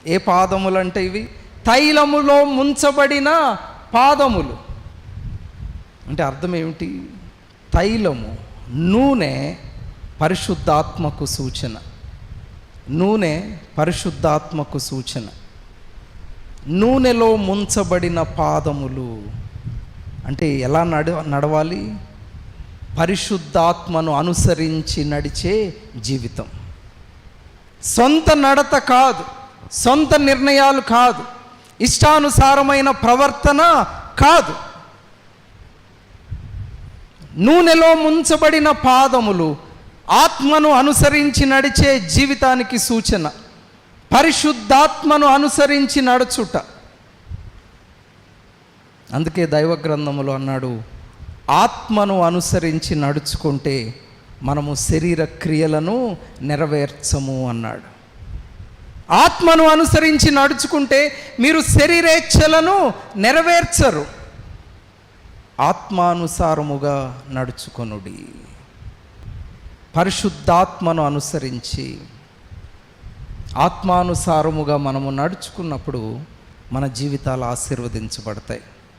ఏ పాదములు అంటే ఇవి? తైలములో ముంచబడిన పాదములు. అంటే అర్థం ఏమిటి? తైలము, నూనె పరిశుద్ధాత్మకు సూచన. నూనె పరిశుద్ధాత్మకు సూచన. నూనెలో ముంచబడిన పాదములు అంటే ఎలా నడవాలి? పరిశుద్ధాత్మను అనుసరించి నడిచే జీవితం. సొంత నడత కాదు, సొంత నిర్ణయాలు కాదు, ఇష్టానుసారమైన ప్రవర్తన కాదు. నూనెలో ముంచబడిన పాదములు ఆత్మను అనుసరించి నడిచే జీవితానికి సూచన. పరిశుద్ధాత్మను అనుసరించి నడుచుట. అందుకే దైవ గ్రంథములో అన్నాడు, ఆత్మను అనుసరించి నడుచుకుంటే మనము శరీర క్రియలను నెరవేర్చము అన్నాడు. ఆత్మను అనుసరించి నడుచుకుంటే మీరు శరీరేచ్ఛలను నెరవేర్చరు. ఆత్మానుసారముగా నడుచుకొనుడి. పరిశుద్ధాత్మను అనుసరించి ఆత్మానుసారముగా మనము నడుచుకున్నప్పుడు మన జీవితాలు ఆశీర్వదించబడతాయి.